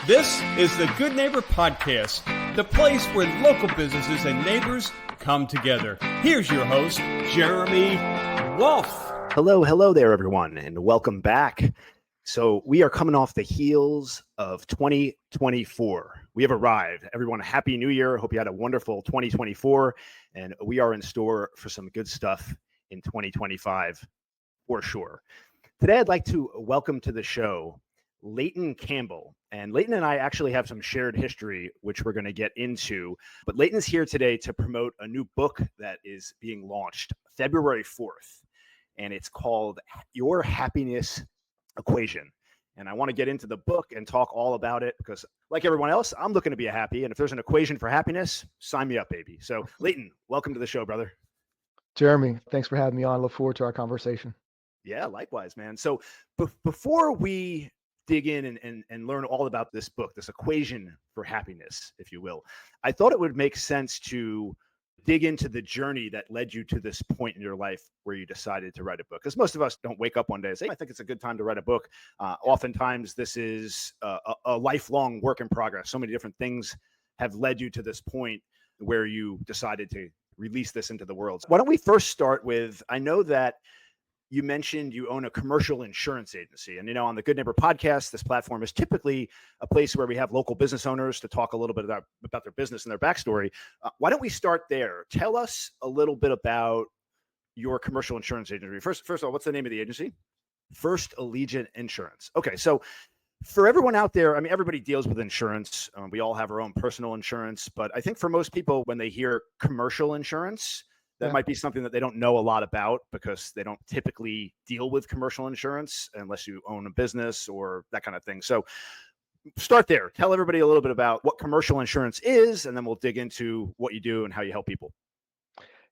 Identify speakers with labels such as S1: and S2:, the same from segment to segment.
S1: This is the Good Neighbor Podcast, the place where local businesses and neighbors come together. Here's your host, Jeremy Wolf.
S2: Hello there, everyone, and welcome back. So we are coming off the heels of 2024. We have arrived. Everyone, Happy New Year. Hope you had a wonderful 2024, and we are in store for some good stuff in 2025 for sure. Today, I'd like to welcome to the show Leighton Campbell. And Leighton and I actually have some shared history, which we're going to get into. But Leighton's here today to promote a new book that is being launched February 4th. And it's called Your Happiness Equation. And I want to get into the book and talk all about it because, like everyone else, I'm looking to be happy. And if there's an equation for happiness, sign me up, baby. So, Leighton, welcome to the show, brother.
S3: Jeremy, thanks for having me on. Look forward to our conversation.
S2: Yeah, likewise, man. So before we dig in and learn all about this book, this equation for happiness, if you will, I thought it would make sense to dig into the journey that led you to this point in your life where you decided to write a book. Because most of us don't wake up one day and say, I think it's a good time to write a book. Oftentimes, this is a lifelong work in progress. So many different things have led you to this point where you decided to release this into the world. Why don't we first start with, I know that you mentioned you own a commercial insurance agency. And, on the Good Neighbor Podcast, this platform is typically a place where we have local business owners to talk a little bit about their business and their backstory. Why don't we start there? Tell us a little bit about your commercial insurance agency. First of all, what's the name of the agency? First Allegiant Insurance. Okay, so for everyone out there, everybody deals with insurance. We all have our own personal insurance. But I think for most people, when they hear commercial insurance, that might be something that they don't know a lot about because they don't typically deal with commercial insurance unless you own a business or that kind of thing. So start there. Tell everybody a little bit about what commercial insurance is, and then we'll dig into what you do and how you help people.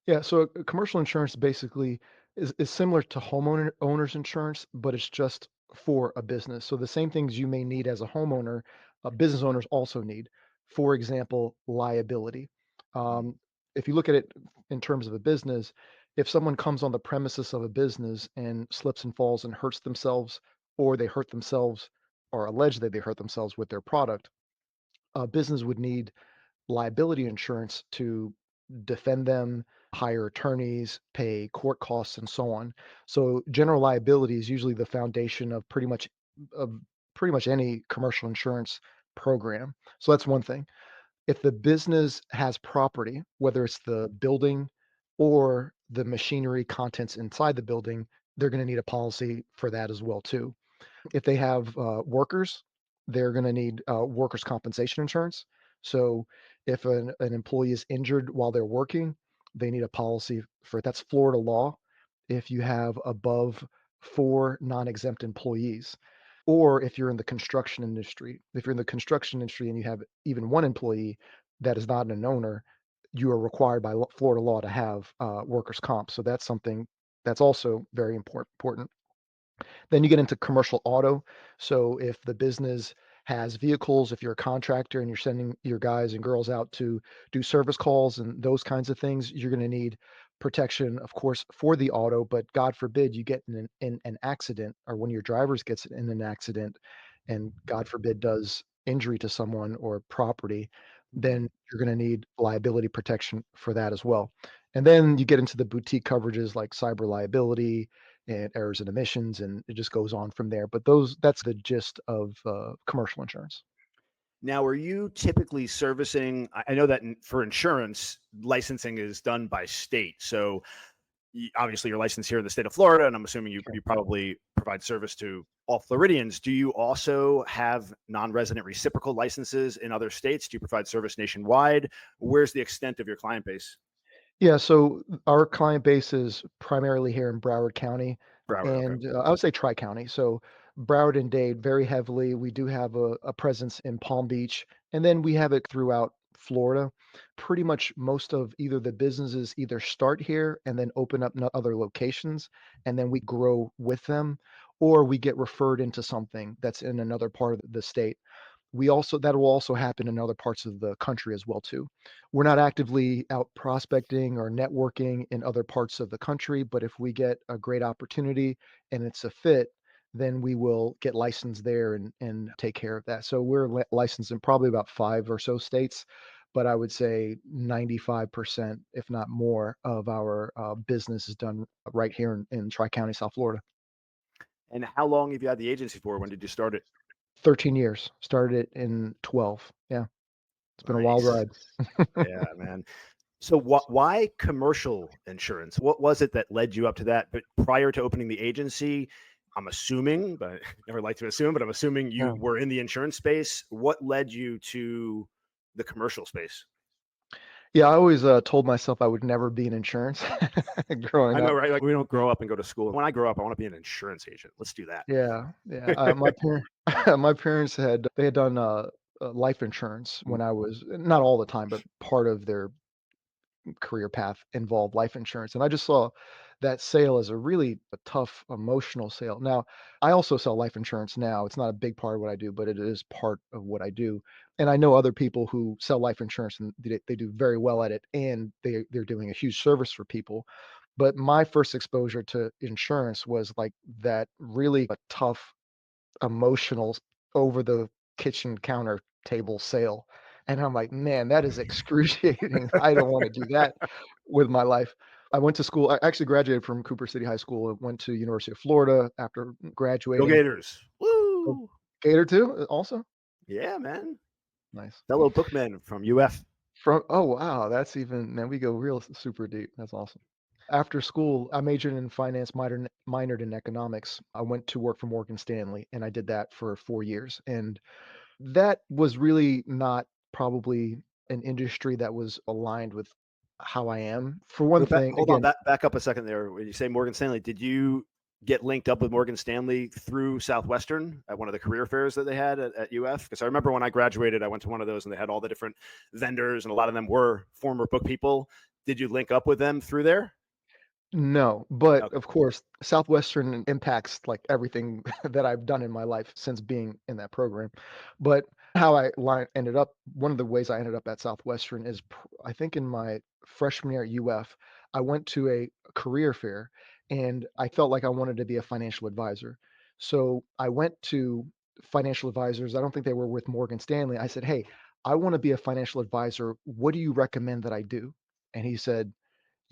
S3: Yeah, so commercial insurance basically is similar to homeowners insurance, but it's just for a business. So the same things you may need as a homeowner, business owners also need. For example, liability. If you look at it in terms of a business, if someone comes on the premises of a business and slips and falls and hurts themselves, or they hurt themselves, or allegedly they hurt themselves with their product, a business would need liability insurance to defend them, hire attorneys, pay court costs, and so on. So general liability is usually the foundation of pretty much any commercial insurance program. So that's one thing. If the business has property, whether it's the building or the machinery contents inside the building, they're going to need a policy for that as well too. If they have workers, they're going to need workers' compensation insurance. So if an employee is injured while they're working, they need a policy for it. That's Florida law. If you have above 4 non-exempt employees, or if you're in the construction industry, and you have even one employee that is not an owner, you are required by Florida law to have workers' comp. So that's something that's also very important. Then you get into commercial auto. So if the business has vehicles, if you're a contractor and you're sending your guys and girls out to do service calls and those kinds of things, you're going to need protection, of course, for the auto. But God forbid you get in an accident, or one of your drivers gets in an accident and God forbid does injury to someone or property, then you're going to need liability protection for that as well. And then you get into the boutique coverages like cyber liability and errors and omissions, and it just goes on from there. But that's the gist of commercial insurance.
S2: Now, are you typically servicing? I know that for insurance, licensing is done by state. So obviously you're licensed here in the state of Florida, and I'm assuming you probably provide service to all Floridians. Do you also have non-resident reciprocal licenses in other states? Do you provide service nationwide? Where's the extent of your client base?
S3: Yeah, so our client base is primarily here in Broward County, and
S2: Okay.
S3: I would say Tri-County. So Broward and Dade very heavily. We do have a presence in Palm Beach, and then we have it throughout Florida. Pretty much most of either the businesses either start here and then open up other locations, and then we grow with them, or we get referred into something that's in another part of the state. That will also happen in other parts of the country as well too. We're not actively out prospecting or networking in other parts of the country, but if we get a great opportunity and it's a fit, then we will get licensed there and take care of that. So we're licensed in probably about 5 or so states, but I would say 95%, if not more, of our business is done right here in Tri-County, South Florida.
S2: And how long have you had the agency for? When did you start it?
S3: 13 years. Started it in 12. Yeah, it's been a wild
S2: Nice.
S3: ride.
S2: Yeah, man. So why commercial insurance? What was it that led you up to that? But prior to opening the agency, I'm assuming, but I never like to assume, but I'm assuming you
S3: Yeah.
S2: were in the insurance space. What led you to the commercial space?
S3: Yeah, I always told myself I would never be in insurance growing
S2: I know,
S3: up.
S2: right? Like we don't grow up and go to school. When I grow up, I want to be an insurance agent. Let's do that.
S3: Yeah, yeah. My parent, my parents had done life insurance when I was not all the time, but part of their career path involved life insurance, and I just saw that sale as a really a tough emotional sale. Now, I also sell life insurance now. It's not a big part of what I do, but it is part of what I do. And I know other people who sell life insurance and they do very well at it, and they're doing a huge service for people. But my first exposure to insurance was like that really a tough emotional over the kitchen counter table sale. And I'm like, man, that is excruciating. I don't want to do that with my life. I went to school. I actually graduated from Cooper City High School. I went to University of Florida after
S2: Go
S3: graduating.
S2: Gators.
S3: Oh,
S2: Woo.
S3: Gator too, also
S2: Yeah, man.
S3: nice.
S2: Fellow bookman from UF.
S3: From oh wow, that's even man, we go real super deep. That's awesome. After school, I majored in finance, minored in economics. I went to work for Morgan Stanley, and I did that for 4 years. And that was really not probably an industry that was aligned with how I am. For one thing,
S2: Hold on,
S3: again,
S2: back up a second there. When you say Morgan Stanley, did you get linked up with Morgan Stanley through Southwestern at one of the career fairs that they had at UF? Because I remember when I graduated, I went to one of those and they had all the different vendors, and a lot of them were former book people. Did you link up with them through there?
S3: no, but
S2: Okay.
S3: of course, Southwestern impacts like everything that I've done in my life since being in that program. But how ended up, one of the ways I ended up at Southwestern is I think in my freshman year at UF, I went to a career fair and I felt like I wanted to be a financial advisor. So I went to financial advisors. I don't think they were with Morgan Stanley. I said, hey, I want to be a financial advisor. What do you recommend that I do? And he said,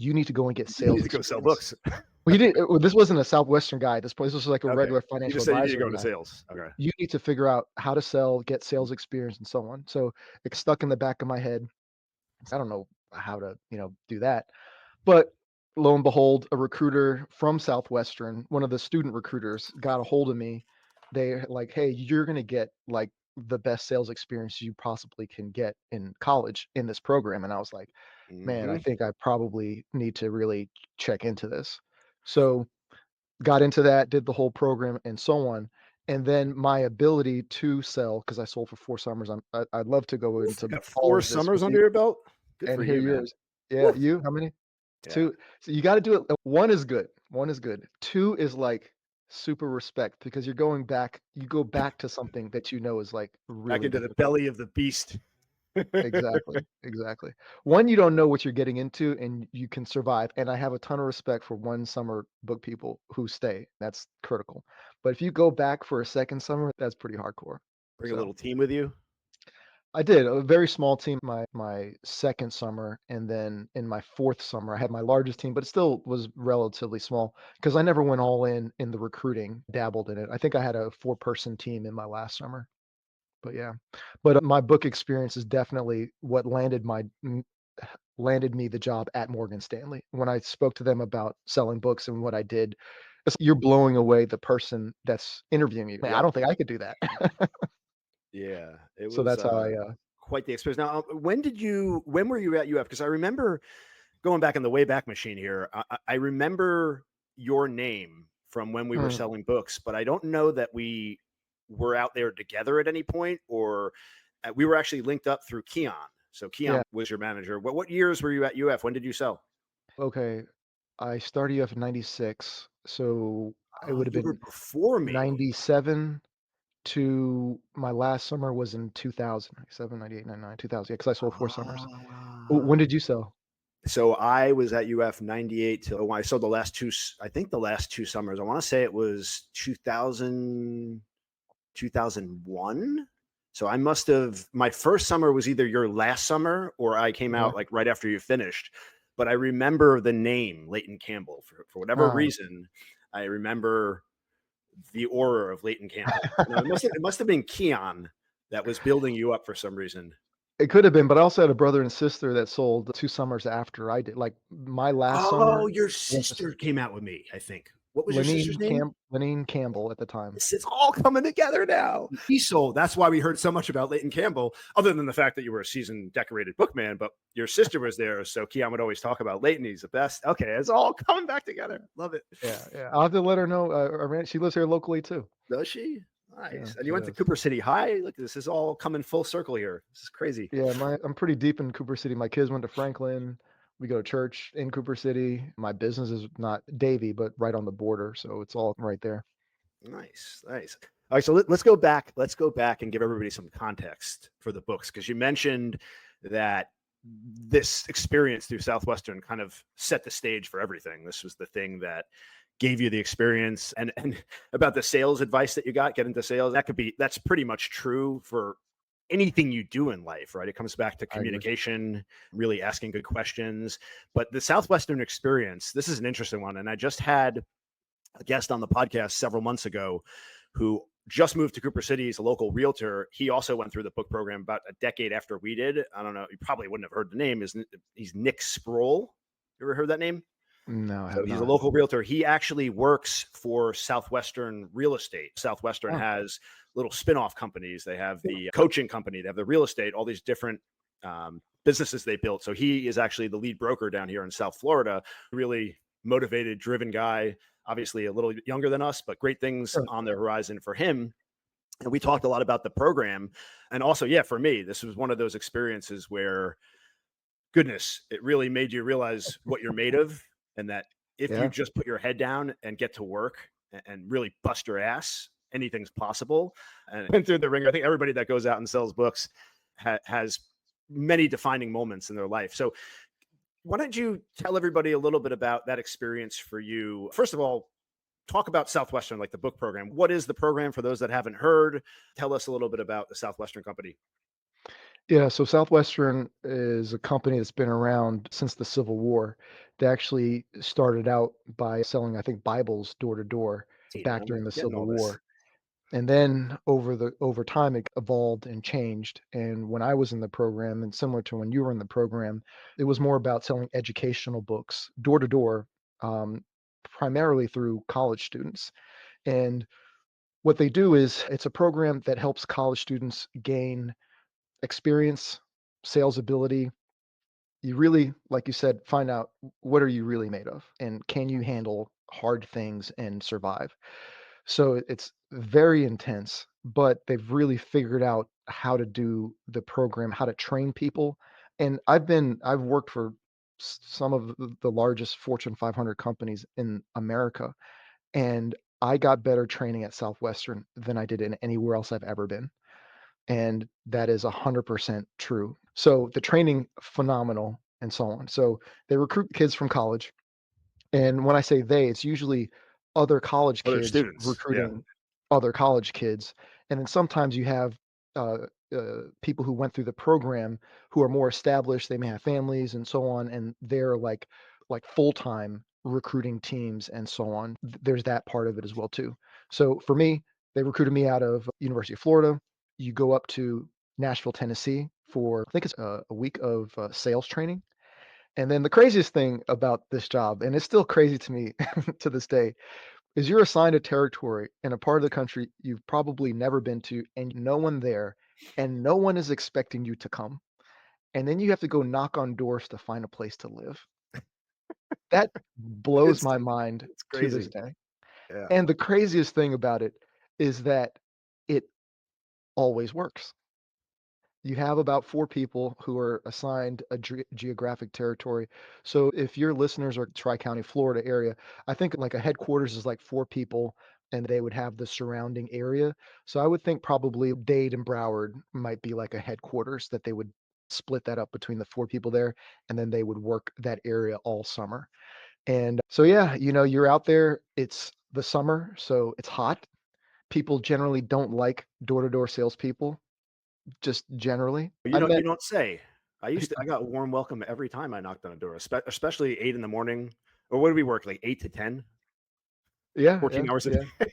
S3: you need to go and get
S2: You need
S3: sales
S2: to go sell
S3: experience.
S2: books.
S3: Well, he didn't this wasn't a Southwestern guy at this point, this was like a
S2: Okay.
S3: regular
S2: You
S3: financial
S2: just said you need to
S3: advisor
S2: go into
S3: guy.
S2: sales. Okay.
S3: You need to figure out how to sell, get sales experience, and so on. So, it stuck in the back of my head. I don't know how to, do that. But lo and behold, a recruiter from Southwestern, one of the student recruiters, got a hold of me. They're like, "Hey, you're gonna get, like, the best sales experience you possibly can get in college in this program." And I was like, "Man, I
S2: Hmm.
S3: think I probably need to really check into this." So got into that, did the whole program and so on. And then my ability to sell, because I sold for 4 summers, I'd love to go
S2: Oof, you
S3: into
S2: got
S3: all
S2: four
S3: of this with
S2: summers
S3: you
S2: under your belt. Good
S3: and
S2: for
S3: hear
S2: you, man.
S3: yours. Yeah,
S2: Woof.
S3: you? How many?
S2: Yeah.
S3: 2. So you gotta do it 1 is good, 1 is good. 2 is, like, super respect because you go back to something that you know is, like,
S2: Back
S3: really
S2: into the
S3: difficult.
S2: belly of the beast.
S3: Exactly, exactly. 1, you don't know what you're getting into and you can survive, and I have a ton of respect for 1 summer book people who stay, that's critical. But if you go back for a 2nd summer, that's pretty hardcore.
S2: Bring a
S3: So,
S2: little team with you.
S3: I did a very small team my 2nd summer, and then in my 4th summer, I had my largest team, but it still was relatively small because I never went all in the recruiting, dabbled in it. I think I had a 4-person team in my last summer. But yeah. But, my book experience is definitely what landed me the job at Morgan Stanley. When I spoke to them about selling books and what I did, you're blowing away the person that's interviewing you. Man, I
S2: Yep.
S3: don't think I could do that.
S2: Yeah. It
S3: So
S2: was
S3: that's how I,
S2: quite the experience. Now, when were you at UF? Because I remember going back in the Wayback Machine here. I remember your name from when we were
S3: mm,
S2: selling books, but I don't know that we were out there together at any point, or we were actually linked up through Keon. So
S3: yeah,
S2: Keon was your manager. What years were you at UF? When did you sell?
S3: okay. I started UF in '96, so it
S2: Oh,
S3: would have
S2: you were
S3: been
S2: before me.
S3: '97 to my last summer was in 2000, 97, 98, 99, 2000, yeah, 'cause I sold 4 summers. When
S2: Ah.
S3: did you sell?
S2: So I was at UF 98 till when I saw the last two, I think the last two summers. I want to say it was 2000, 2001. So I must have, my first summer was either your last summer or I came
S3: Okay.
S2: out like right after you finished. But I remember the name Leighton Campbell for whatever
S3: Uh,
S2: reason. I remember the aura of Leighton Campbell. It must have been Keon that was building you up for some reason.
S3: it could have been, but I also had a brother and sister that sold 2 summers after I did. Like, my last
S2: Oh,
S3: summer,
S2: your
S3: I went to
S2: sister came out with me, I think. What was your sister's name?
S3: Leighton Campbell at the time.
S2: It's all coming together now. He sold. That's why we heard so much about Leighton Campbell, other than the fact that you were a seasoned decorated bookman, but your sister was there. So Keon would always talk about Leighton. He's the best. Okay, it's all coming back together. Love it.
S3: Yeah, yeah. I'll have to let her know, she lives here locally too.
S2: Does she?
S3: Yeah,
S2: Nice. And you
S3: she
S2: went to
S3: does.
S2: Cooper City High. Look, this is all coming full circle here. This is crazy.
S3: Yeah, I'm pretty deep in Cooper City. My kids went to Franklin. We go to church in Cooper City. My business is not Davie, but right on the border, so it's all right there.
S2: Nice, nice. All right, so let's go back. Let's go back and give everybody some context for the books because you mentioned that this experience through Southwestern kind of set the stage for everything. This was the thing that gave you the experience, and about the sales advice that you got, get into sales. That's pretty much true for anything you do in life, right? It comes back to
S3: I agree.
S2: communication, really asking good questions. But the Southwestern experience, this is an interesting one, and I just had a guest on the podcast several months ago who just moved to Cooper City. He's a local realtor. He also went through the book program about a decade after we did. I don't know. You probably wouldn't have heard the name. He's Nick Sproul. You ever heard that name?
S3: No, I
S2: So
S3: have
S2: he's a
S3: not.
S2: local realtor. He actually works for Southwestern Real Estate. Southwestern
S3: Oh,
S2: has little spin-off companies. They have the coaching company. They have the real estate, all these different businesses they built. So he is actually the lead broker down here in South Florida. Really motivated, driven guy. Obviously a little younger than us, but great things
S3: sure.
S2: on the horizon for him. And we talked a lot about the program. And also, yeah, for me, this was one of those experiences where, goodness, it really made you realize what you're made of, and that if you
S3: Yeah.
S2: just put your head down and get to work and really bust your ass, anything's possible. And went through the ringer. I think everybody that goes out and sells books has many defining moments in their life. So why don't you tell everybody a little bit about that experience for you? First of all, talk about Southwestern, like the book program. What is the program for those that haven't heard? Tell us a little bit about the Southwestern company.
S3: Yeah, so Southwestern is a company that's been around since the Civil War. They actually started out by selling, I think, Bibles door to door
S2: See, man,
S3: back
S2: I'm
S3: during the
S2: getting
S3: Civil
S2: all this.
S3: War. And then over time it evolved and changed. And when I was in the program, and similar to when you were in the program, it was more about selling educational books door to door, um, primarily through college students. And what they do is it's a program that helps college students gain experience, sales ability. You really, like you said, find out what are you really made of and can you handle hard things and survive. So it's very intense, but they've really figured out how to do the program, how to train people. And I've worked for some of the largest Fortune 500 companies in America, and I got better training at Southwestern than I did in anywhere else I've ever been. And that is 100% true. So the training, phenomenal, and so on. So they recruit kids from college, and when I say they, it's usually other college
S2: Other
S3: kids
S2: students. Yeah.
S3: recruiting other college kids. And then sometimes you have uh, people who went through the program who are more established. They may have families and so on, and they're like full time recruiting teams and so on. There's that part of it as well too. So for me, they recruited me out of University of Florida. You go up to Nashville, Tennessee for I think it's a week of sales training, and then the craziest thing about this job, and it's still crazy to me to this day, is you're assigned a territory in a part of the country you've probably never been to, and no one there, and no one is expecting you to come. And then you have to go knock on doors to find a place to live. That blows
S2: It's
S3: my mind
S2: it's
S3: to this
S2: crazy.
S3: day.
S2: Yeah.
S3: And the craziest thing about it is that it always works. You have about 4 people who are assigned a geographic territory. So if your listeners are Tri-County, Florida area, I think like a headquarters is like 4 people, and they would have the surrounding area. So I would think probably Dade and Broward might be like a headquarters that they would split that up between the 4 people there, and then they would work that area all summer. And so, yeah, you're out there, it's the summer, so it's hot. People generally don't like door-to-door salespeople, just generally. I
S2: You
S3: met
S2: don't say. I got a warm welcome every time I knocked on a door, especially 8 in the morning. Or what do we work, like 8 to 10,
S3: yeah,
S2: 14
S3: yeah,
S2: hours a
S3: yeah.
S2: day?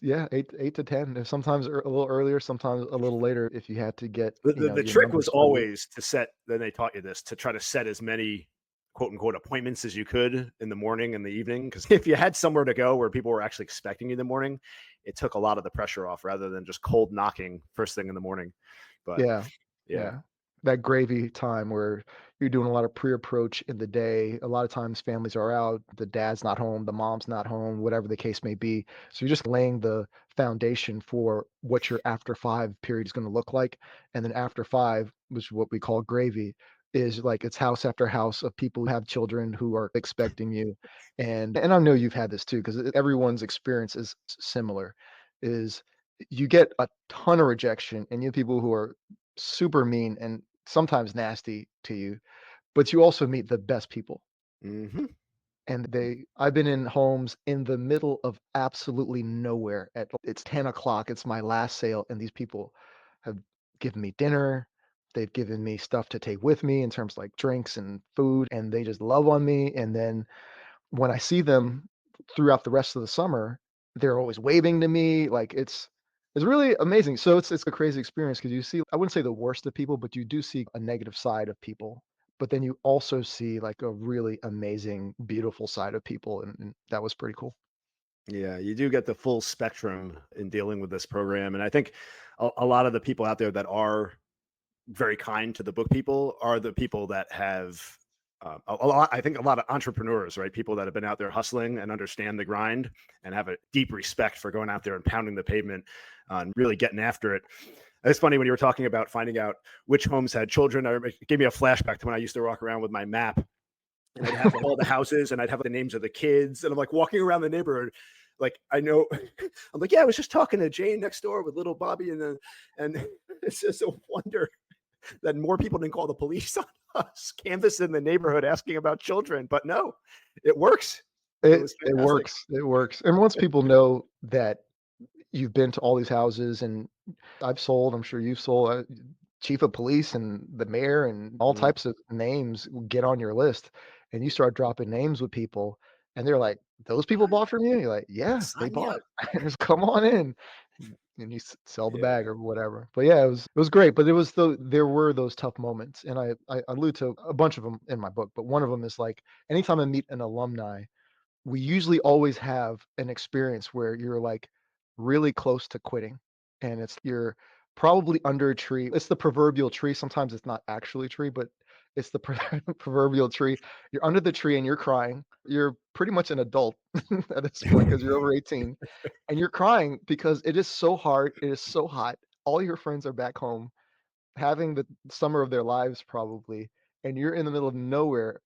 S3: Yeah, 8 to 10, and sometimes a little earlier, sometimes a little later if you had to get,
S2: The
S3: your
S2: trick was
S3: numbers earlier.
S2: always to set, then they taught you this, to try to set as many quote unquote appointments as you could in the morning and the evening. Because if you had somewhere to go where people were actually expecting you in the morning, it took a lot of the pressure off rather than just cold knocking first thing in the morning. But
S3: Yeah,
S2: yeah.
S3: yeah. That gravy time where you're doing a lot of pre-approach in the day. A lot of times families are out, the dad's not home, the mom's not home, whatever the case may be. So you're just laying the foundation for what your after 5 period is going to look like. And then after 5, which is what we call gravy, is like it's house after house of people who have children who are expecting you. And I know you've had this too, because everyone's experience is similar, is you get a ton of rejection and you have people who are super mean and sometimes nasty to you, but you also meet the best people.
S2: Hmm.
S3: And I've been in homes in the middle of absolutely nowhere it's 10 o'clock, it's my last sale, and these people have given me dinner. They've given me stuff to take with me in terms of like drinks and food, and they just love on me. And then when I see them throughout the rest of the summer, they're always waving to me. Like it's really amazing. So it's a crazy experience because you see, I wouldn't say the worst of people, but you do see a negative side of people. But then you also see like a really amazing, beautiful side of people, and that was pretty cool.
S2: Yeah, you do get the full spectrum in dealing with this program. And I think a lot of the people out there that are very kind to the book people are the people that have a lot. I think a lot of entrepreneurs, right? People that have been out there hustling and understand the grind and have a deep respect for going out there and pounding the pavement and really getting after it. It's funny when you were talking about finding out which homes had children. It gave me a flashback to when I used to walk around with my map and I'd have all the houses and I'd have the names of the kids. And I'm like walking around the neighborhood. Like I know, I'm like, yeah, I was just talking to Jane next door with little Bobby, and it's just a wonder that more people didn't call the police on us, canvassing the neighborhood asking about children. But no, it works. It
S3: It
S2: was
S3: it
S2: fantastic.
S3: works. It works. And once people know that you've been to all these houses, and I've sold, I'm sure you've sold, chief of police and the mayor and all
S2: Mhm.
S3: types of names get on your list, and you start dropping names with people, and they're like, "Those people bought from you?" You're like, "Yeah, they
S2: Sign me
S3: bought.
S2: up.
S3: Just come on in." And you sell the
S2: Yeah.
S3: bag or whatever. But yeah, it was great. But there were those tough moments, and I allude to a bunch of them in my book. But one of them is like anytime I meet an alumni, we usually always have an experience where you're like really close to quitting, and you're probably under a tree. It's the proverbial tree. Sometimes it's not actually a tree, but it's the proverbial tree. You're under the tree and you're crying. You're pretty much an adult at this point because you're over 18, and you're crying because it is so hard. It is so hot. All your friends are back home having the summer of their lives probably, and you're in the middle of nowhere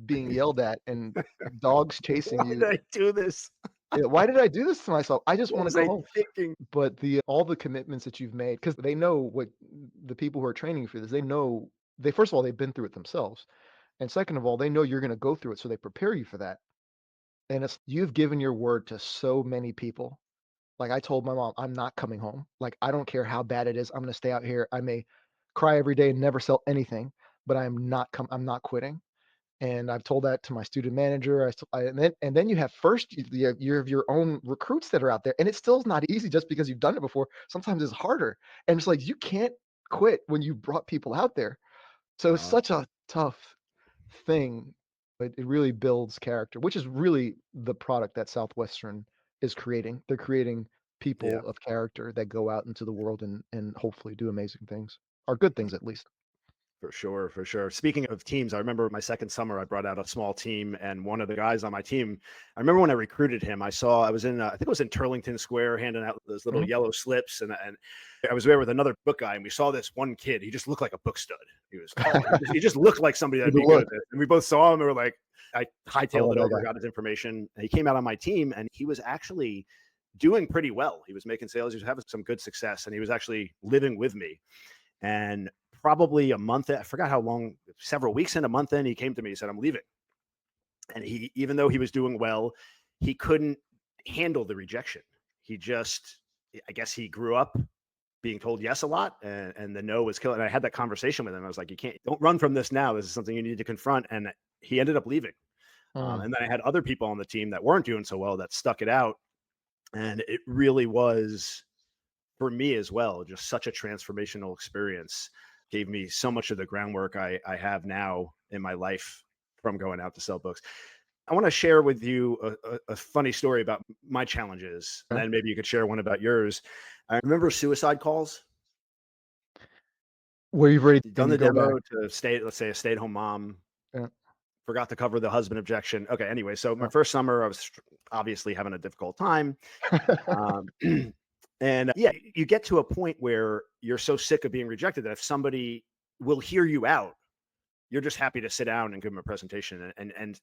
S3: being yelled at and dogs chasing
S2: Why
S3: you.
S2: did I do this?
S3: Yeah, why did I do this to myself? I just
S2: What
S3: wanna
S2: was
S3: go
S2: I
S3: home.
S2: thinking?
S3: But the all the commitments that you've made, because they know what the people who are training you for this, they know they first of all, they've been through it themselves, and second of all, they know you're gonna go through it, so they prepare you for that, and it's you've given your word to so many people. Like, I told my mom, "I'm not coming home. Like, I don't care how bad it is, I'm gonna stay out here. I may cry every day and never sell anything, but I'm not quitting." And I've told that to my student manager. And then you have you have your own recruits that are out there, and it still is not easy just because you've done it before. Sometimes it's harder, and it's like you can't quit when you brought people out there. So it's
S2: No.
S3: such a tough thing, but it really builds character, which is really the product that Southwestern is creating. They're creating
S2: Yeah.
S3: people of character that go out into the world and hopefully do amazing things, or good things at least.
S2: For sure, for sure. Speaking of teams, I remember my second summer, I brought out a small team, and one of the guys on my team, I remember when I recruited him, I was in, I think it was in Turlington Square, handing out those little
S3: Mhm.
S2: yellow slips, and I was there with another book guy, and we saw this one kid. He just looked like a book stud. He was tall. He just looked like somebody that'd
S3: With the
S2: be good
S3: look,
S2: at this. And we both saw him, and we're like, I
S3: I
S2: hightailed
S3: love
S2: it
S3: that
S2: over,
S3: guy.
S2: got his information, and he came out on my team, and he was actually doing pretty well. He was making sales, he was having some good success, and he was actually living with me. And probably a month, I forgot how long, several weeks in, a month in, he came to me and said, I'm leaving. And he, even though he was doing well, he couldn't handle the rejection. He just, I guess he grew up being told yes a lot, and the no was killing. And I had that conversation with him. I was like, don't run from this now. This is something you need to confront. And he ended up leaving.
S3: Mm.
S2: And then I had other people on the team that weren't doing so well that stuck it out. And it really was, for me as well, just such a transformational experience. Gave me so much of the groundwork I have now in my life from going out to sell books. I want to share with you a funny story about my challenges, and
S3: Okay.
S2: then maybe you could share one about yours. I remember suicide calls.
S3: Where you've already
S2: Done
S3: and you
S2: the
S3: go back.
S2: demo to let's say a stay-at-home mom,
S3: Yeah.
S2: forgot to cover the husband objection. Okay, anyway, so my
S3: Yeah.
S2: first summer, I was obviously having a difficult time. Um, and yeah, you get to a point where you're so sick of being rejected that if somebody will hear you out, you're just happy to sit down and give them a presentation. And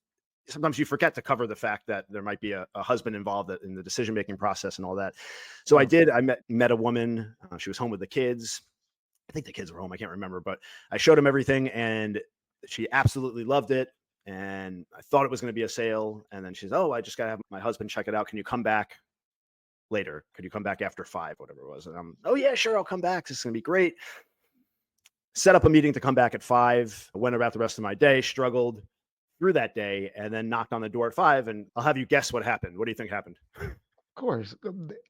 S2: sometimes you forget to cover the fact that there might be a husband involved in the decision-making process and all that. So I
S3: Yeah.
S2: did. I met a woman. She was home with the kids. I think the kids were home. I can't remember, but I showed him everything, and she absolutely loved it. And I thought it was going to be a sale. And then she's, oh, I just got to have my husband check it out. Can you come back later? Could you come back after 5, whatever it was? And I'm, oh yeah, sure. I'll come back. This is going to be great. Set up a meeting to come back at 5. I went about the rest of my day, struggled through that day, and then knocked on the door at 5. And I'll have you guess what happened. What do you think happened?
S3: Of course.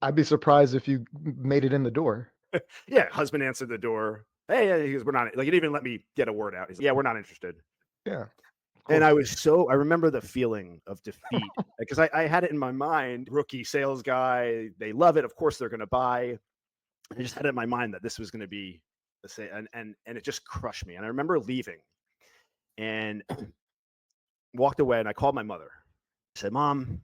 S3: I'd be surprised if you made it in the door.
S2: Yeah, husband answered the door. Hey, he goes, we're not, like, he didn't even let me get a word out. He's like, yeah, we're not interested.
S3: Yeah. Of
S2: And
S3: course.
S2: I remember the feeling of defeat because I had it in my mind, rookie sales guy, they love it. Of course they're going to buy. I just had it in my mind that this was going to be the same, and it just crushed me. And I remember leaving and walked away, and I called my mother. I said, Mom,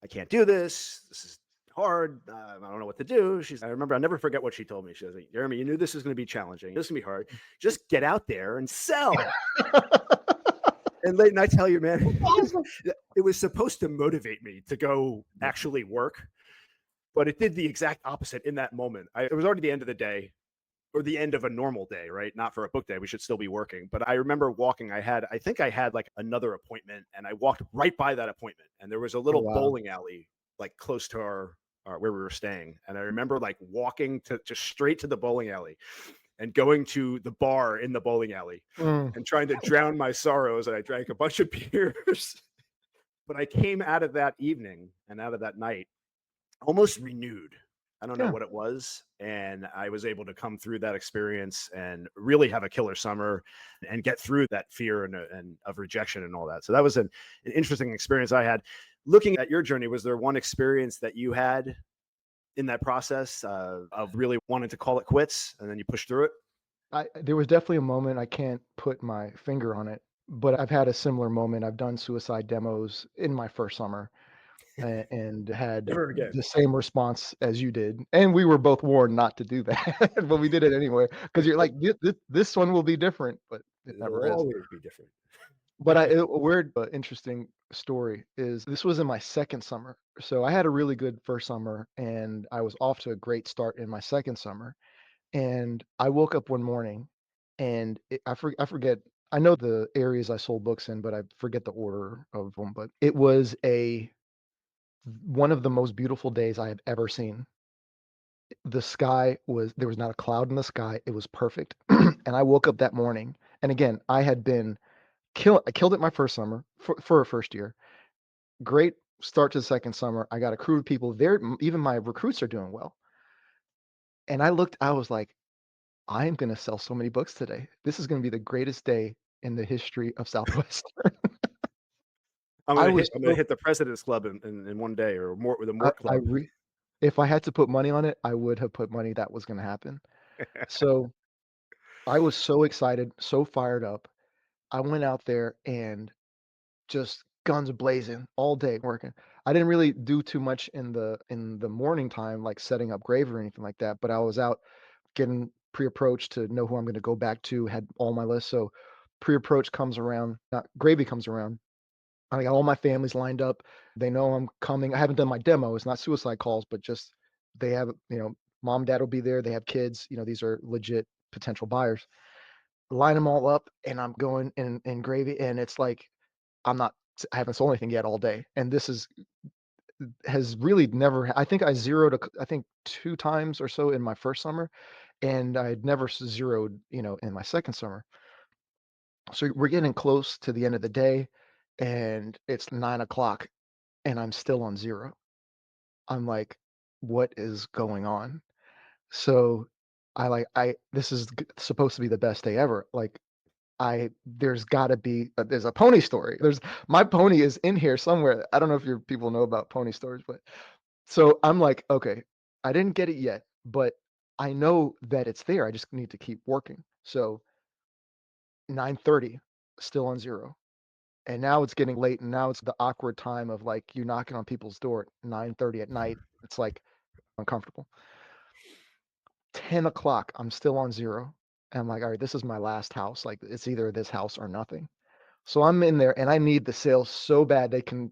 S2: I can't do this. This is hard. I don't know what to do. I remember, I'll never forget what she told me. She was like, Jeremy, you knew this was going to be challenging. This is going to be hard. Just get out there and sell. And Leighton, I tell you, man,
S3: Awesome.
S2: it was supposed to motivate me to go actually work, but it did the exact opposite in that moment. It was already the end of the day, or the end of a normal day, right? Not for a book day. We should still be working. But I remember walking. I think I had like another appointment, and I walked right by that appointment, and there was a
S3: Oh,
S2: little
S3: wow.
S2: bowling alley like close to our where we were staying. And I remember like walking to just straight to the bowling alley and going to the bar in the bowling alley
S3: Mm.
S2: and trying to drown my sorrows. And I drank a bunch of beers. But I came out of that evening and out of that night almost renewed. I don't know
S3: Yeah.
S2: what it was. And I was able to come through that experience and really have a killer summer and get through that fear and of rejection and all that. So that was an interesting experience I had. Looking at your journey, was there one experience that you had in that process of really wanting to call it quits and then you push through it?
S3: There was definitely a moment, I can't put my finger on it, but I've had a similar moment. I've done suicide demos in my first summer and had
S2: Never again.
S3: the same response as you did. And we were both warned not to do that, but we did it anyway because you're like, this one will be different, but it
S2: It'll
S3: never is.
S2: always be different.
S3: But a weird but interesting story is this was in my second summer. So I had a really good first summer and I was off to a great start in my second summer. And I woke up one morning and I forget, I know the areas I sold books in, but I forget the order of them. But it was one of the most beautiful days I have ever seen. There was not a cloud in the sky. It was perfect. And I woke up that morning. And again, I killed it my first summer for a first year. Great start to the second summer. I got a crew of people there. Even my recruits are doing well. And I was like, I am going to sell so many books today. This is going to be the greatest day in the history of Southwestern. I was
S2: I'm gonna
S3: so,
S2: hit the President's Club in one day, or more with a
S3: I,
S2: Mort
S3: I
S2: Club.
S3: re, if I had to put money on it, I would have put money that was going to happen. So I was so excited, so fired up. I went out there and just guns blazing all day working. I didn't really do too much in the morning time, like setting up grave or anything like that. But I was out getting pre-approach to know who I'm going to go back to, had all my lists. So pre-approach comes around, not gravy comes around. I got all my families lined up. They know I'm coming. I haven't done my demo. It's not suicide calls, but just they have, mom, dad will be there. They have kids. These are legit potential buyers. Line them all up, and I'm going in gravy, and it's like I haven't sold anything yet all day, and this has really never. I think I zeroed. I think 2 times or so in my first summer, and I had never zeroed, in my second summer. So we're getting close to the end of the day, and it's 9 o'clock, and I'm still on zero. I'm like, what is going on? So this is supposed to be the best day ever. Like, there's got to be, there's a pony story. My pony is in here somewhere. I don't know if your people know about pony stories, but so I'm like, okay, I didn't get it yet, but I know that it's there. I just need to keep working. So 9:30, still on zero. And now it's getting late, and now it's the awkward time of like you knocking on people's door at 9:30 at night. It's like uncomfortable. 10 o'clock, I'm still on zero. And I'm like, all right, this is my last house. Like, it's either this house or nothing. So I'm in there, and I need the sale so bad. They can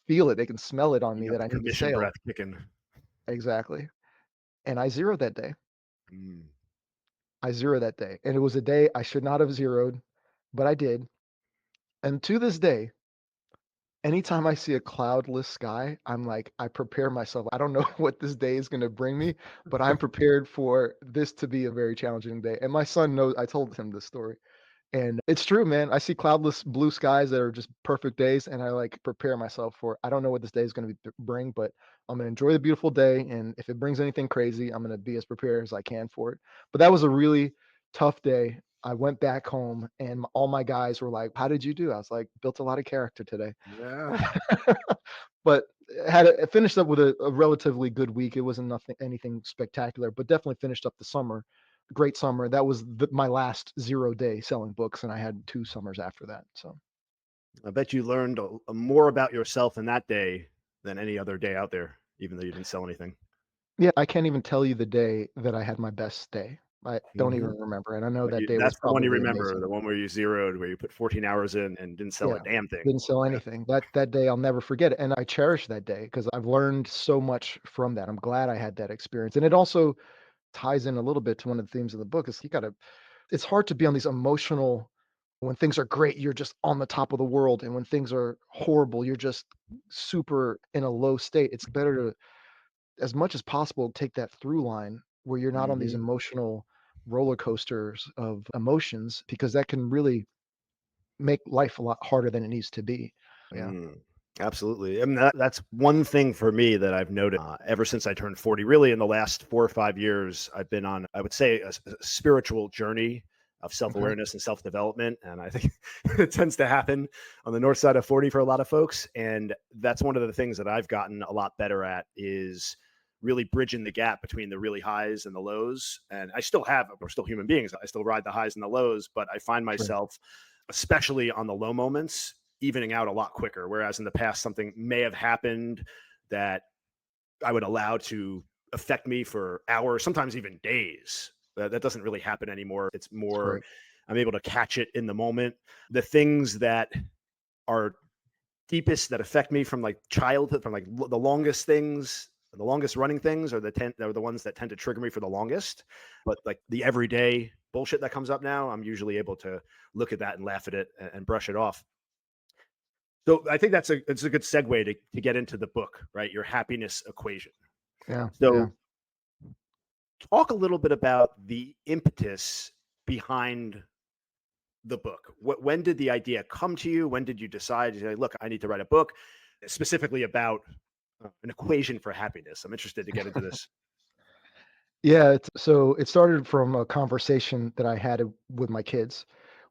S3: feel it. They can smell it on
S2: You
S3: me
S2: got
S3: that
S2: the
S3: I need the
S2: commission
S3: sale.
S2: breath kicking.
S3: Exactly. And I zeroed that day.
S2: Mm.
S3: I zeroed that day. And it was a day I should not have zeroed, but I did. And to this day, anytime I see a cloudless sky, I'm like, I prepare myself. I don't know what this day is going to bring me, but I'm prepared for this to be a very challenging day. And my son knows, I told him this story. And it's true, man. I see cloudless blue skies that are just perfect days, and I like prepare myself for. I don't know what this day is going to bring, but I'm going to enjoy the beautiful day. And if it brings anything crazy, I'm going to be as prepared as I can for it. But that was a really tough day. I went back home, and all my guys were like, "How did you do?" I was like, "Built a lot of character today."
S2: Yeah.
S3: But finished up with a relatively good week. It wasn't anything spectacular, but definitely finished up the summer. Great summer. That was my last 0 day selling books, and I had 2 summers after that. So
S2: I bet you learned more about yourself in that day than any other day out there, even though you didn't sell anything.
S3: yeah, I can't even tell you the day that I had my best day. I don't even
S2: Mhm.
S3: remember, and I know
S2: But
S3: that day was
S2: that's the one you
S3: probably
S2: remember,
S3: amazing.
S2: the one where you zeroed, where you put 14 hours in and didn't sell a
S3: Yeah,
S2: damn thing.
S3: didn't sell
S2: Yeah.
S3: anything. That day I'll never forget it, and I cherish that day because I've learned so much from that. I'm glad I had that experience, and it also ties in a little bit to one of the themes of the book. Is it's hard to be on these emotional. When things are great, you're just on the top of the world, and when things are horrible, you're just super in a low state. It's better to, as much as possible, take that through line where you're not on these
S2: Mhm.
S3: emotional roller coasters of emotions, because that can really make life a lot harder than it needs to be. Yeah.
S2: Mm. Absolutely. I mean, that's one thing for me that I've noted ever since I turned 40. Really, in the last 4 or 5 years, I've been on, I would say, a spiritual journey of self
S3: Okay.
S2: awareness and self development. And I think it tends to happen on the north side of 40 for a lot of folks. And that's one of the things that I've gotten a lot better at is really bridging the gap between the really highs and the lows. And we're still human beings. I still ride the highs and the lows, but I find
S3: Sure.
S2: myself, especially on the low moments, evening out a lot quicker. Whereas in the past, something may have happened that I would allow to affect me for hours, sometimes even days. That doesn't really happen anymore. It's
S3: That's
S2: more,
S3: great.
S2: I'm able to catch it in the moment. The things that are deepest that affect me from like childhood, from like the longest things, the longest running things are the ones that tend to trigger me for the longest. But like the everyday bullshit that comes up now, I'm usually able to look at that and laugh at it and brush it off. So I think it's a good segue to get into the book, right? Your happiness equation.
S3: Yeah. Yeah.
S2: So talk a little bit about the impetus behind the book. When did the idea come to you? When did you decide to say, look, I need to write a book specifically about an equation for happiness? I'm interested to get into this.
S3: Yeah, so it started from a conversation that I had with my kids.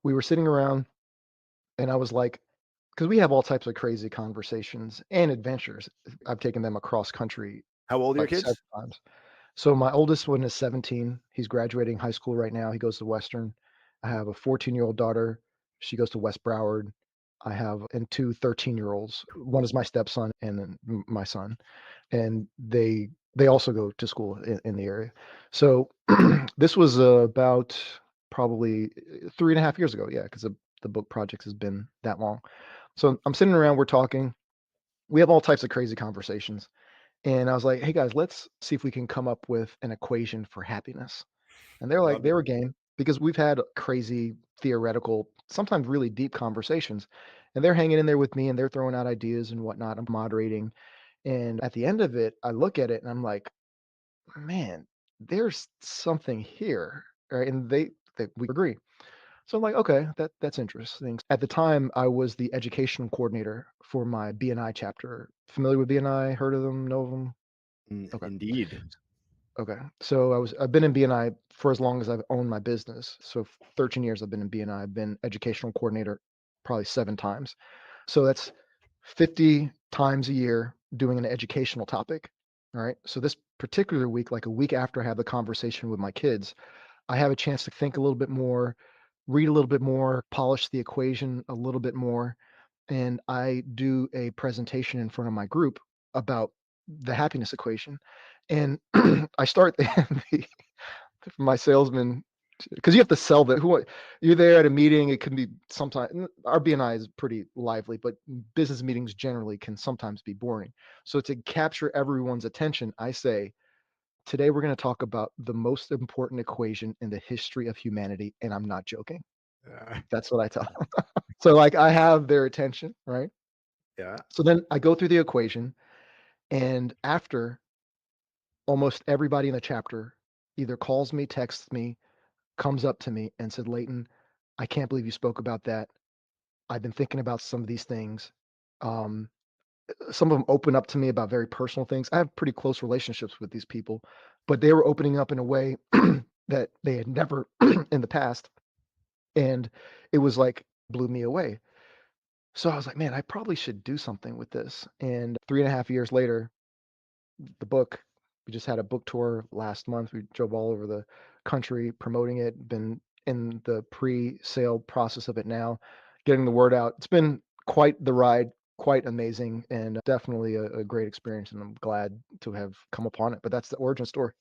S3: We were sitting around, and I was like, because we have all types of crazy conversations and adventures. I've taken them across country
S2: How old are your
S3: like several
S2: kids?
S3: times. So my oldest one is 17. He's graduating high school right now. He goes to Western. I have a 14-year-old daughter. She goes to West Broward. I have and two 13-year-olds. One is my stepson, and then my son, and they also go to school in the area. So this was about probably 3.5 years ago. Yeah, because the book project has been that long. So I'm sitting around, we're talking. We have all types of crazy conversations. And I was like, hey guys, let's see if we can come up with an equation for happiness. And they're like,
S2: Love
S3: they
S2: it.
S3: were game. because we've had crazy theoretical, sometimes really deep conversations, and they're hanging in there with me and they're throwing out ideas and whatnot. I'm moderating. And at the end of it, I look at it and I'm like, man, there's something here. Right. And they we agree. So I'm like, okay, that's interesting. At the time, I was the educational coordinator for my BNI chapter. Familiar with BNI? Heard of them? Know of them? Okay.
S2: Indeed.
S3: Okay. So I've been in BNI for as long as I've owned my business. So 13 years I've been in BNI. I've been educational coordinator probably 7 times. So that's 50 times a year doing an educational topic. All right. So this particular week, like a week after I have the conversation with my kids, I have a chance to think a little bit more, read a little bit more, polish the equation a little bit more, and I do a presentation in front of my group about the happiness equation. And I start the my salesman, because you have to sell that. You're there at a meeting, it can be sometimes our BNI is pretty lively, but business meetings generally can sometimes be boring. So to capture everyone's attention, I say, today we're going to talk about the most important equation in the history of humanity, and I'm not joking.
S2: Uh,
S3: That's what I tell them. So like I have their attention, right?
S2: yeah.
S3: So then I go through the equation, and after, almost everybody in the chapter either calls me, texts me, comes up to me and said, Leighton, I can't believe you spoke about that. I've been thinking about some of these things. Um, some of them open up to me about very personal things. I have pretty close relationships with these people, but they were opening up in a way that they had never in the past. And it was like blew me away. So I was like, man, I probably should do something with this. And 3.5 years later, the book, we just had a book tour last month. We drove all over the country promoting it, been in the pre-sale process of it now, getting the word out. It's been quite the ride, quite amazing, and definitely a great experience. And I'm glad to have come upon it. But that's the origin story.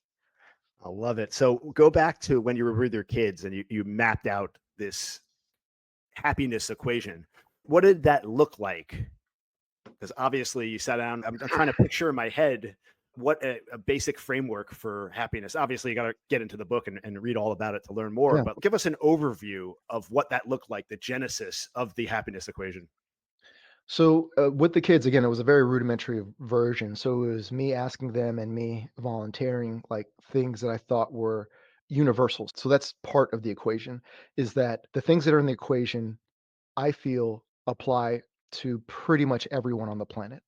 S2: I love it. So go back to when you were with your kids and you mapped out this happiness equation. What did that look like? Because obviously you sat down. I'm trying to picture in my head what a basic framework for happiness. Obviously, you got to get into the book and read all about it to learn more.
S3: Yeah.
S2: But give us an overview of what that looked like, the genesis of the happiness equation.
S3: So with the kids, again, it was a very rudimentary version. So it was me asking them and me volunteering like things that I thought were universals. So that's part of the equation, is that the things that are in the equation, I feel apply to pretty much everyone on the planet.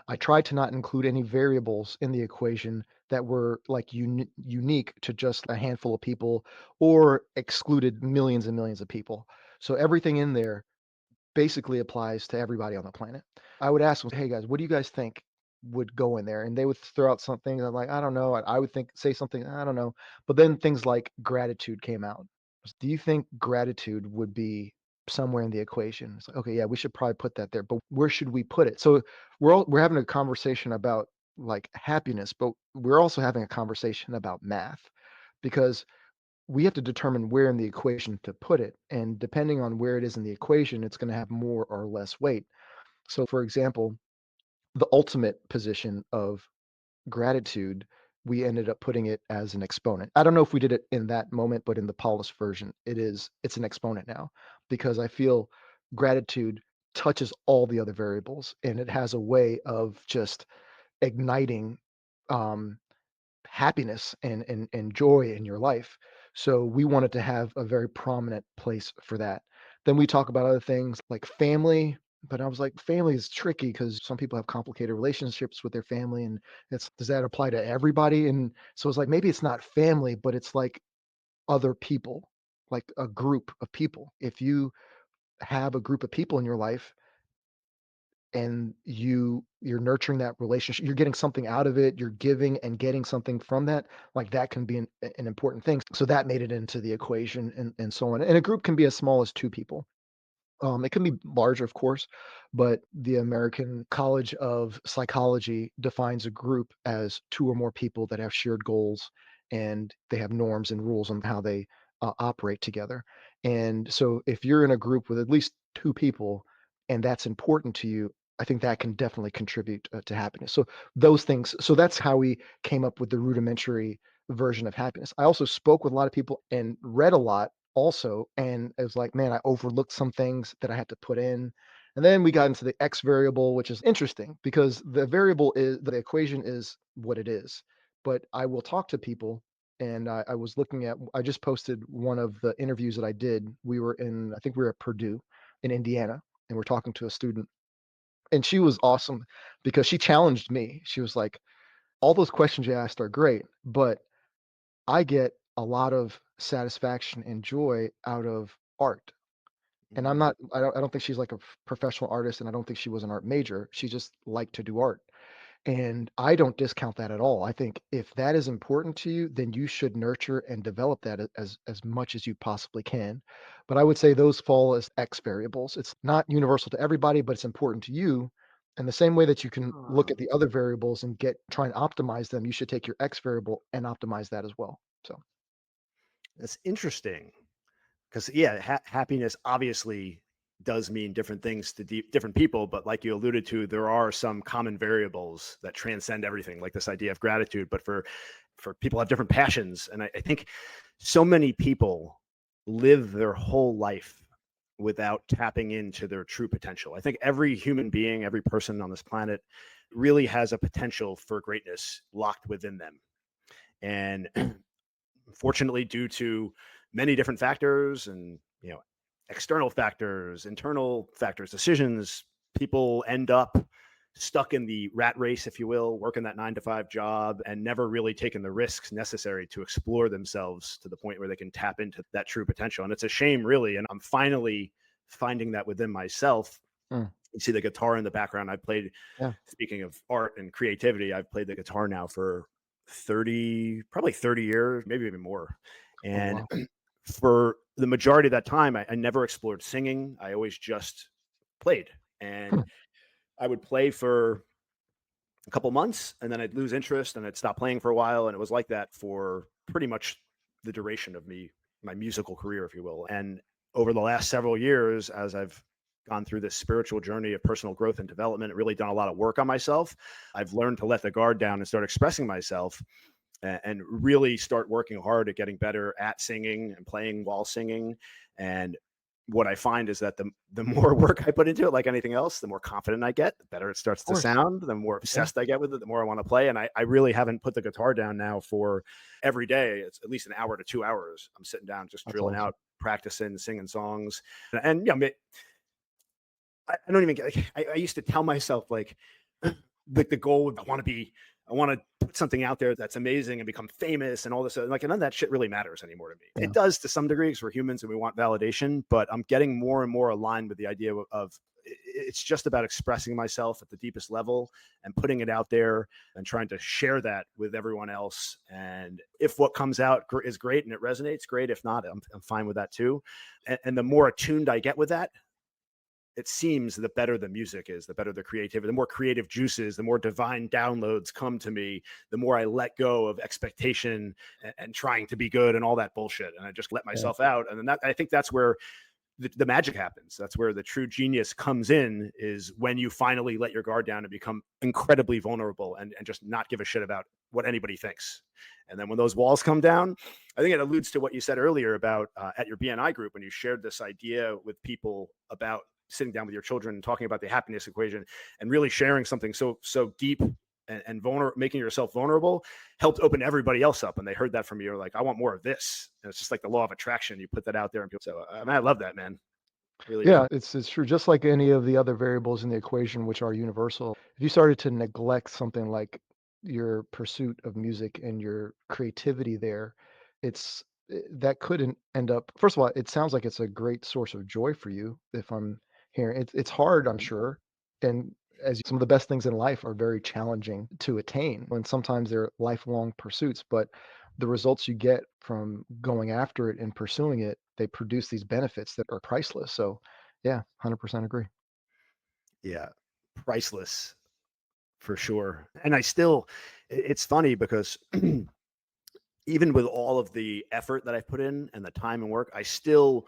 S3: I tried to not include any variables in the equation that were like unique to just a handful of people or excluded millions and millions of people. So everything in there basically applies to everybody on the planet. I would ask them, "Hey guys, what do you guys think would go in there?" And they would throw out something. I'm like, "I don't know." I would say something, "I don't know." But then things like gratitude came out. Do you think gratitude would be somewhere in the equation? It's like, okay, yeah, we should probably put that there, but where should we put it? So we're having a conversation about like happiness, but we're also having a conversation about math, because we have to determine where in the equation to put it. And depending on where it is in the equation, it's going to have more or less weight. So, for example, the ultimate position of gratitude, we ended up putting it as an exponent. I don't know if we did it in that moment, but in the polished version, it's an exponent now, because I feel gratitude touches all the other variables and it has a way of just igniting um, happiness and joy in your life. So we wanted to have a very prominent place for that. Then we talk about other things like family, but I was like, family is tricky because some people have complicated relationships with their family, and does that apply to everybody? And so it's like maybe it's not family, but it's like other people, like a group of people. If you have a group of people in your life and you're nurturing that relationship, you're getting something out of it, you're giving and getting something from that, like that can be an important thing. So that made it into the equation, and so on. And a group can be as small as 2 people. It can be larger, of course, but the American College of Psychology defines a group as 2 or more people that have shared goals, and they have norms and rules on how they operate together. And so if you're in a group with at least 2 people and that's important to you, I think that can definitely contribute to happiness. So those things. So that's how we came up with the rudimentary version of happiness. I also spoke with a lot of people and read a lot also. And it was like, man, I overlooked some things that I had to put in. And then we got into the X variable, which is interesting because the equation is what it is. But I will talk to people. And I just posted one of the interviews that I did. I think we were at Purdue in Indiana, and we're talking to a student. And she was awesome because she challenged me. She was like, all those questions you asked are great, but I get a lot of satisfaction and joy out of art. And
S2: Mm.
S3: I don't think she's like a professional artist, and I don't think she was an art major. She just liked to do art. And I don't discount that at all. I think if that is important to you, then you should nurture and develop that as much as you possibly can. But I would say those fall as X variables. It's not universal to everybody, but it's important to you. And the same way that you can look
S2: Huh.
S3: at the other variables and try and optimize them, you should take your X variable and optimize that as well. So
S2: That's interesting. Because yeah, happiness obviously does mean different things to different people, but like you alluded to, there are some common variables that transcend everything, like this idea of gratitude. But for people have different passions, and I think so many people live their whole life without tapping into their true potential. I think every human being, every person on this planet, really has a potential for greatness locked within them, and fortunately, due to many different factors and external factors, internal factors, decisions, people end up stuck in the rat race, if you will, working that 9 to 5 job and never really taking the risks necessary to explore themselves to the point where they can tap into that true potential. And it's a shame, really. And I'm finally finding that within myself.
S3: mm,
S2: You see the guitar in the background.
S3: yeah.
S2: Speaking of art and creativity, I've played the guitar now for probably 30 years, maybe even more.
S3: Oh
S2: And
S3: wow.
S2: for the majority of that time, I never explored singing. I always just played. And
S3: Hmm,
S2: I would play for a couple months and then I'd lose interest and I'd stop playing for a while. And it was like that for pretty much the duration of my musical career, if you will. And over the last several years, as I've gone through this spiritual journey of personal growth and development, and really done a lot of work on myself, I've learned to let the guard down and start expressing myself and really start working hard at getting better at singing and playing while singing. And what I find is that the more work I put into it, like anything else, the more confident I get, the better it starts
S3: of
S2: to
S3: course.
S2: sound, the more
S3: Yeah,
S2: obsessed I get with it, the more I want to play. And I really haven't put the guitar down now for every day. It's at least an hour to 2 hours. I'm sitting down, just
S3: that's
S2: drilling
S3: awesome.
S2: out, practicing, singing songs. And yeah, I don't even get, like, I used to tell myself like the goal would I want to put something out there that's amazing and become famous and all this. Like, none of that shit really matters anymore to me.
S3: Yeah.
S2: It does to some degree because we're humans and we want validation, but I'm getting more and more aligned with the idea of it's just about expressing myself at the deepest level and putting it out there and trying to share that with everyone else. And if what comes out is great and it resonates, great. If not, I'm fine with that too. And the more attuned I get with that, it seems the better the music is, the better the creativity, the more creative juices, the more divine downloads come to me, the more I let go of expectation and trying to be good and all that bullshit. And I just let
S3: Yeah.
S2: myself out. And then I think that's where the magic happens. That's where the true genius comes in, is when you finally let your guard down and become incredibly vulnerable and just not give a shit about what anybody thinks. And then when those walls come down, I think it alludes to what you said earlier about at your BNI group, when you shared this idea with people about sitting down with your children and talking about the happiness equation and really sharing something so deep and vulnerable, making yourself vulnerable, helped open everybody else up. And they heard that from you. You're like, I want more of this. And it's just like the law of attraction. You put that out there and people. So I mean, I love that, man. Really do.
S3: Yeah, it's true. Just like any of the other variables in the equation, which are universal, if you started to neglect something like your pursuit of music and your creativity there, that couldn't end up. First of all, it sounds like it's a great source of joy for you. If I'm hearing it's hard, I'm
S2: Mhm.
S3: sure, and as some of the best things in life are very challenging to attain, and sometimes they're lifelong pursuits, but the results you get from going after it and pursuing it, they produce these benefits that are priceless. So, yeah, 100% agree.
S2: Yeah. Priceless for sure. And it's funny because even with all of the effort that I've put in and the time and work, I still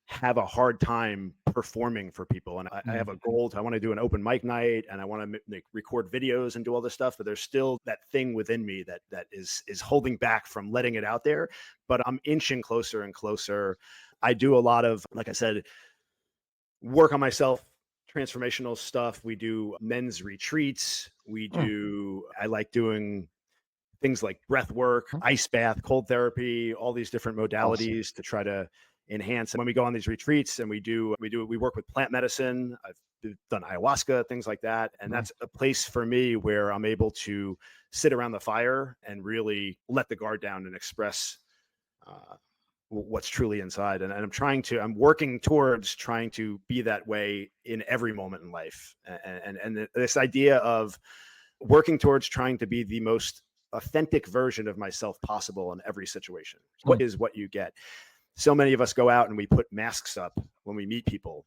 S2: have a hard time performing for people. And I have a goal. I want to do an open mic night, and I want to record videos and do all this stuff. But there's still that thing within me that is holding back from letting it out there. But I'm inching closer and closer. I do a lot of, like I said, work on myself, transformational stuff. We do men's retreats. I like doing things like breath work, ice bath, cold therapy, all these different
S3: Awesome.
S2: modalities to try to enhance. And when we go on these retreats and we work with plant medicine. I've done ayahuasca, things like that. And
S3: Mhm.
S2: that's a place for me where I'm able to sit around the fire and really let the guard down and express uh, what's truly inside. And I'm working towards trying to be that way in every moment in life. And this idea of working towards trying to be the most authentic version of myself possible in every situation.
S3: Mm.
S2: What is what you get. So many of us go out and we put masks up when we meet people.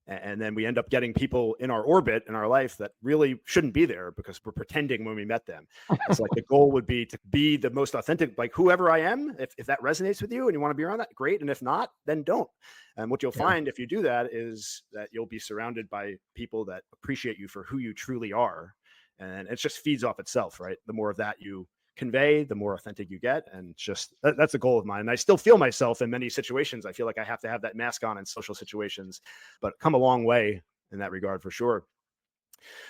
S2: And then we end up getting people in our orbit in our life that really shouldn't be there because we're pretending when we met them. It's like the goal would be to be the most authentic, like whoever I am. If that resonates with you and you want to be around that, great. And if not, then don't. And what you'll
S3: Yeah.
S2: find if you do that is that you'll be surrounded by people that appreciate you for who you truly are. And it just feeds off itself, right? The more of that you convey, the more authentic you get. And just that's a goal of mine. And I still feel myself in many situations. I feel like I have to have that mask on in social situations, but come a long way in that regard for sure.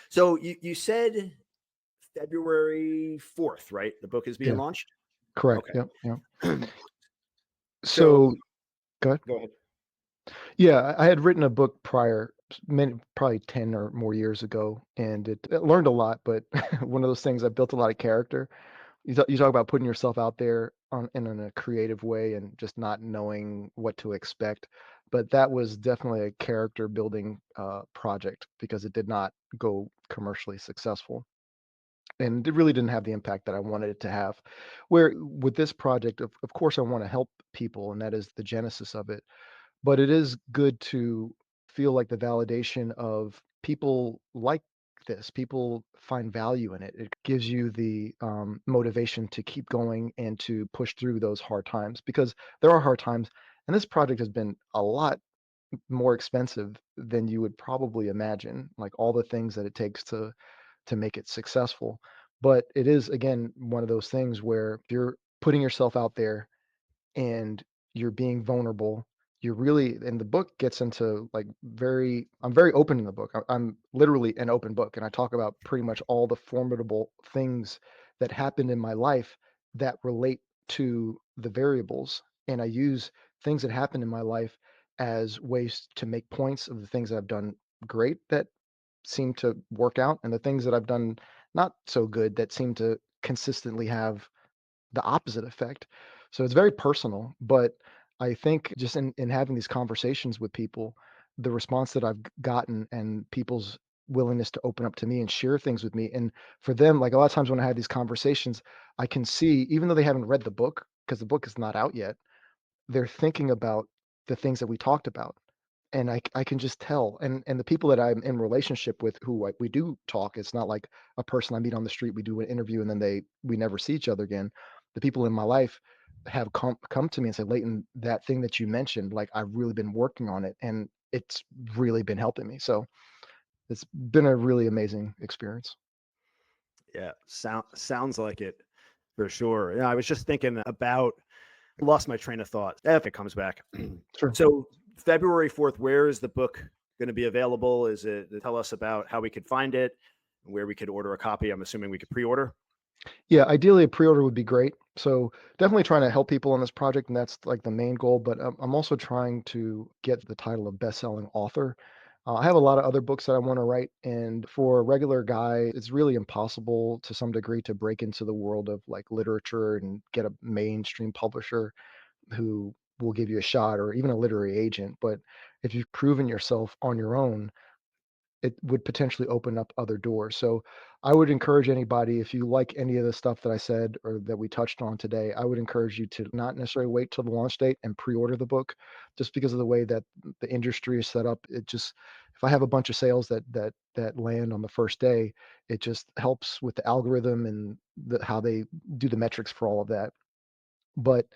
S2: So you said February 4th, right? The book is being
S3: Yeah.
S2: launched.
S3: Correct.
S2: Okay.
S3: Yep. Yep.
S2: So
S3: So go ahead.
S2: go ahead.
S3: Yeah, I had written a book prior, probably 10 or more years ago, and it learned a lot, but one of those things, I built a lot of character. You talk about putting yourself out there in a creative way and just not knowing what to expect. But that was definitely a character building project because it did not go commercially successful. And it really didn't have the impact that I wanted it to have. Where with this project, of course, I want to help people, and that is the genesis of it, but it is good to feel like the validation of people like this. People find value in it. It gives you the motivation to keep going and to push through those hard times because there are hard times. And this project has been a lot more expensive than you would probably imagine, like all the things that it takes to make it successful. But it is again one of those things where you're putting yourself out there and you're being vulnerable. You're really, and the book gets into like I'm very open in the book. I'm literally an open book, and I talk about pretty much all the formidable things that happened in my life that relate to the variables. And I use things that happened in my life as ways to make points of the things that I've done great that seem to work out, and the things that I've done not so good that seem to consistently have the opposite effect. So it's very personal, but I think just in having these conversations with people, the response that I've gotten and people's willingness to open up to me and share things with me. And for them, like a lot of times when I have these conversations, I can see, even though they haven't read the book, because the book is not out yet, they're thinking about the things that we talked about. And I can just tell. And the people that I'm in relationship with who we do talk, it's not like a person I meet on the street, we do an interview and then we never see each other again. The people in my life have come to me and said, Leighton, that thing that you mentioned, like I've really been working on it and it's really been helping me. So it's been a really amazing experience.
S2: Yeah. Sounds like it for sure. Yeah. I was just thinking about, lost my train of thought. If it comes back.
S3: Sure.
S2: So February 4th, where is the book going to be available? Is it, tell us about how we could find it, where we could order a copy? I'm assuming we could pre-order.
S3: Yeah, ideally a pre-order would be great. So definitely trying to help people on this project, and that's like the main goal. But I'm also trying to get the title of best-selling author. I have a lot of other books that I want to write, and for a regular guy, it's really impossible to some degree to break into the world of like literature and get a mainstream publisher who will give you a shot, or even a literary agent. But if you've proven yourself on your own, it would potentially open up other doors. So I would encourage anybody, if you like any of the stuff that I said or that we touched on today, I would encourage you to not necessarily wait till the launch date and pre-order the book, just because of the way that the industry is set up. It just, if I have a bunch of sales that land on the first day, it just helps with the algorithm and how they do the metrics for all of that. But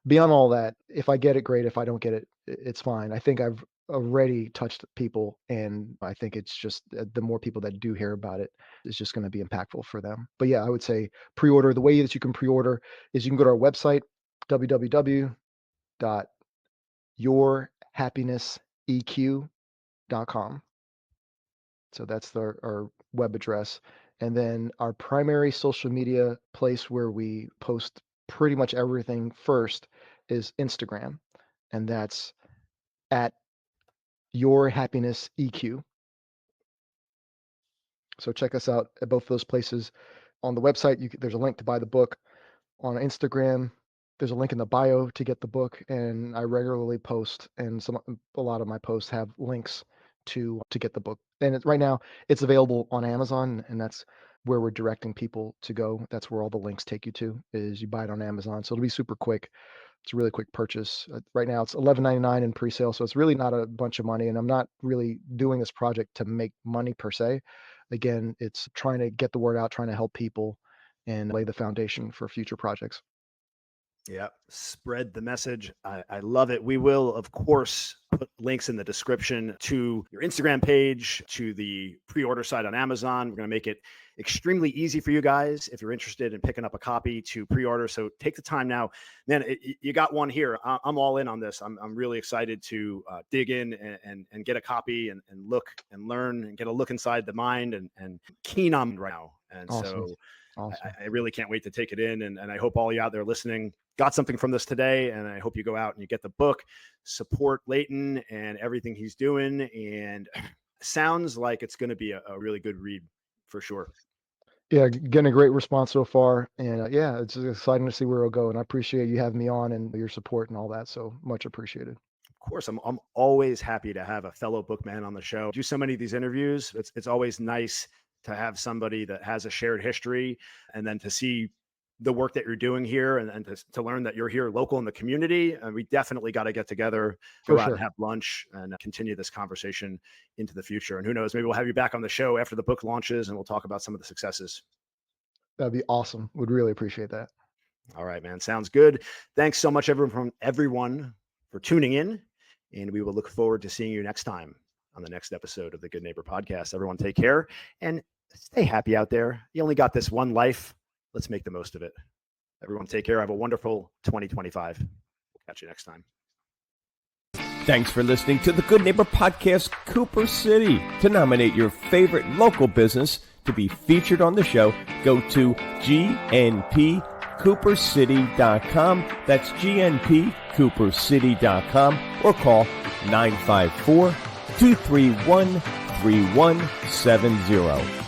S3: beyond all that, if I get it, great. If I don't get it, it's fine. I think I've already touched people, and I think it's just the more people that do hear about it is just going to be impactful for them. But yeah, I would say pre-order. The way that you can pre-order is you can go to our website, www.yourhappinesseq.com. So that's our web address. And then our primary social media place where we post pretty much everything first is Instagram. And that's at Your Happiness EQ. So check us out at both those places. On the website, there's a link to buy the book. On Instagram, there's a link in the bio to get the book. And I regularly post, and a lot of my posts have links to get the book. And right now, it's available on Amazon, and that's where we're directing people to go. That's where all the links take you to, is you buy it on Amazon. So it'll be super quick. It's a really quick purchase. Right now, it's $11.99 in pre-sale, so it's really not a bunch of money. And I'm not really doing this project to make money per se. Again, it's trying to get the word out, trying to help people, and lay the foundation for future projects.
S2: Yeah, spread the message. I love it. We will, of course, put links in the description to your Instagram page, to the pre-order site on Amazon. We're going to make it extremely easy for you guys if you're interested in picking up a copy to pre-order. So take the time now. Man, you got one here. I'm all in on this. I'm really excited to dig in and get a copy and look and learn and get a look inside the mind and keen on right now. And
S3: Awesome.
S2: So
S3: Awesome.
S2: I really can't wait to take it in. And I hope all you out there listening got something from this today. And I hope you go out and you get the book, support Leighton and everything he's doing. And sounds like it's going to be a really good read for sure.
S3: Yeah, getting a great response so far. And yeah, it's just exciting to see where it'll go. And I appreciate you having me on and your support and all that. So much appreciated.
S2: Of course, I'm always happy to have a fellow bookman on the show. Do so many of these interviews. It's always nice to have somebody that has a shared history, and then to see the work that you're doing here, and to learn that you're here local in the community. And we definitely got to get together, go out and have lunch, and continue this conversation into the future. And who knows, maybe we'll have you back on the show after the book launches, and we'll talk about some of the successes.
S3: That'd be awesome. Would really appreciate that.
S2: All right, man. Sounds good. Thanks so much, everyone for tuning in. And we will look forward to seeing you next time on the next episode of the Good Neighbor Podcast. Everyone take care and stay happy out there. You only got this one life. Let's make the most of it. Everyone take care. Have a wonderful 2025. We'll catch you next time.
S1: Thanks for listening to the Good Neighbor Podcast, Cooper City. To nominate your favorite local business to be featured on the show, go to gnpcoopercity.com. That's gnpcoopercity.com, or call 954-231-3170.